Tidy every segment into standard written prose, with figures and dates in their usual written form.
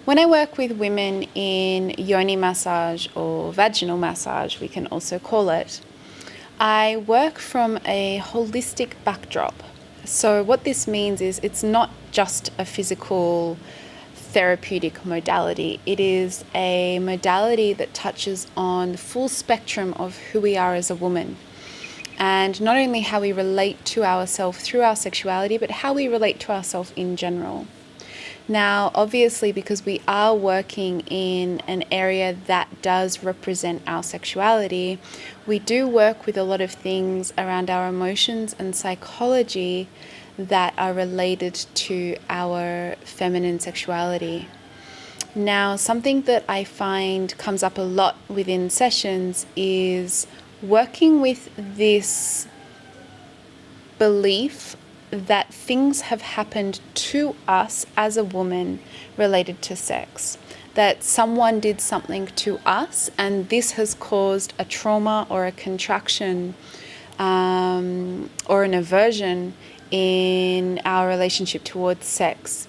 When I work with women in yoni massage or vaginal massage, we can also call it, I work from a holistic backdrop. So what this means is it's not just a physical therapeutic modality. It is a modality that touches on the full spectrum of who we are as a woman. And not only how we relate to ourselves through our sexuality, but how we relate to ourselves in general. Now, obviously, because we are working in an area that does represent our sexuality, we do work with a lot of things around our emotions and psychology that are related to our feminine sexuality. Now, something that I find comes up a lot within sessions is working with this belief that things have happened to us as a woman related to sex. That someone did something to us and this has caused a trauma or a contraction or an aversion in our relationship towards sex.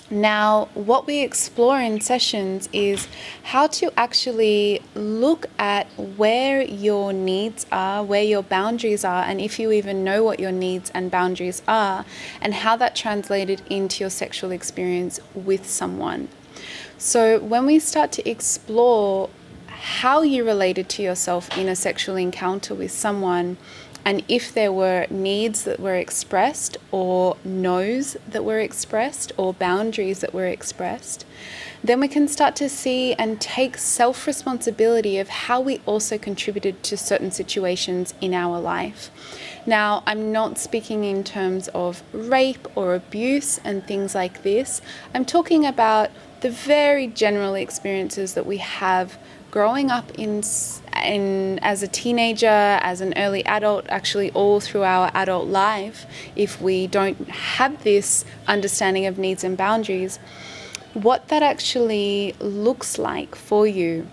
Now, what we explore in sessions is how to actually look at where your needs are, where your boundaries are, and if you even know what your needs and boundaries are, and how that translated into your sexual experience with someone. So when we start to explore how you related to yourself in a sexual encounter with someone, and if there were needs that were expressed or no's that were expressed or boundaries that were expressed, then we can start to see and take self-responsibility of how we also contributed to certain situations in our life. Now, I'm not speaking in terms of rape or abuse and things like this. I'm talking about the very general experiences that we have growing up in as a teenager, as an early adult, actually all through our adult life, if we don't have this understanding of needs and boundaries, what that actually looks like for you.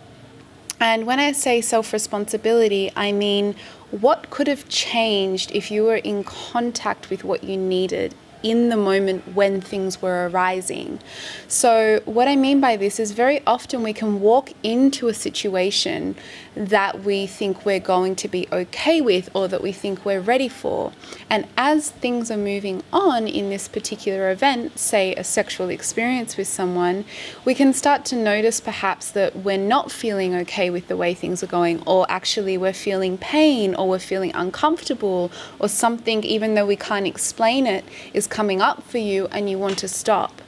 And when I say self-responsibility, I mean what could have changed if you were in contact with what you needed in the moment when things were arising. So what I mean by this is very often we can walk into a situation that we think we're going to be okay with or that we think we're ready for. And as things are moving on in this particular event, say a sexual experience with someone, we can start to notice perhaps that we're not feeling okay with the way things are going, or actually we're feeling pain or we're feeling uncomfortable, or something, even though we can't explain it, is coming up for you and you want to stop.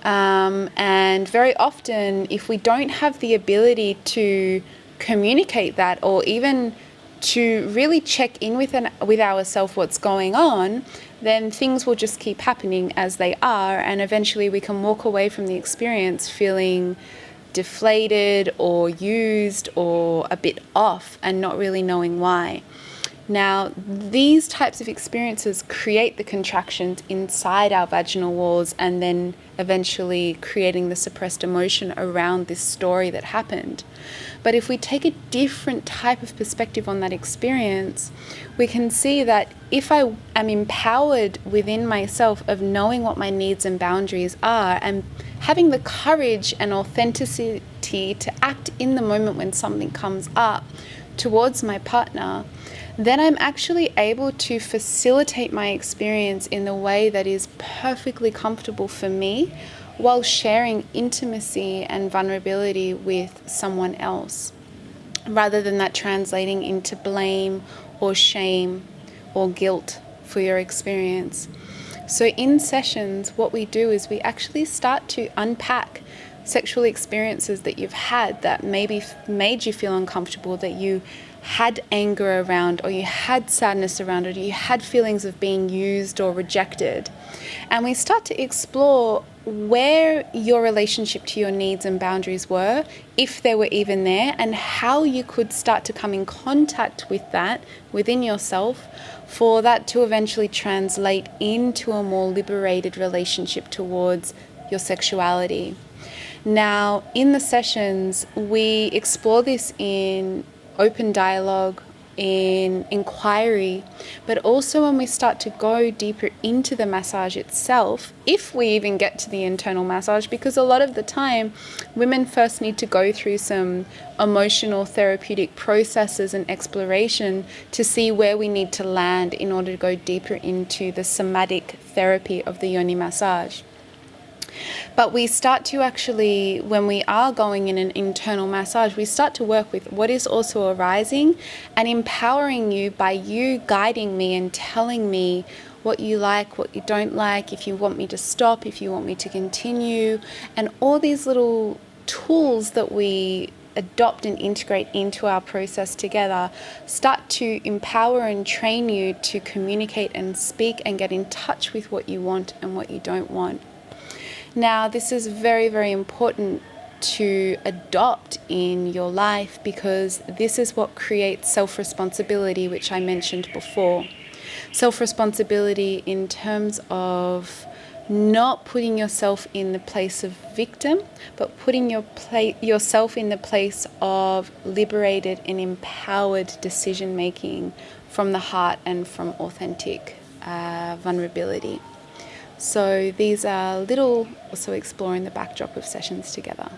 And very often, if we don't have the ability to communicate that, or even to really check in with ourselves what's going on, then things will just keep happening as they are, and eventually we can walk away from the experience feeling deflated or used or a bit off and not really knowing why. Now, these types of experiences create the contractions inside our vaginal walls and then eventually creating the suppressed emotion around this story that happened. But if we take a different type of perspective on that experience, we can see that if I am empowered within myself of knowing what my needs and boundaries are and having the courage and authenticity to act in the moment when something comes up towards my partner, then I'm actually able to facilitate my experience in the way that is perfectly comfortable for me while sharing intimacy and vulnerability with someone else, rather than that translating into blame or shame or guilt for your experience. So in sessions, what we do is we actually start to unpack sexual experiences that you've had that maybe made you feel uncomfortable, that you had anger around, or you had sadness around it, or you had feelings of being used or rejected. And we start to explore where your relationship to your needs and boundaries were, if they were even there, and how you could start to come in contact with that within yourself for that to eventually translate into a more liberated relationship towards your sexuality. Now, in the sessions, we explore this in open dialogue, in inquiry, but also when we start to go deeper into the massage itself, if we even get to the internal massage, because a lot of the time women first need to go through some emotional therapeutic processes and exploration to see where we need to land in order to go deeper into the somatic therapy of the yoni massage. But we start to actually, when we are going in an internal massage, we start to work with what is also arising and empowering you by you guiding me and telling me what you like, what you don't like, if you want me to stop, if you want me to continue, and all these little tools that we adopt and integrate into our process together start to empower and train you to communicate and speak and get in touch with what you want and what you don't want. Now, this is very, very important to adopt in your life because this is what creates self-responsibility, which I mentioned before. Self-responsibility in terms of not putting yourself in the place of victim, but putting yourself in the place of liberated and empowered decision-making from the heart and from authentic vulnerability. So these are little, also exploring the backdrop of sessions together.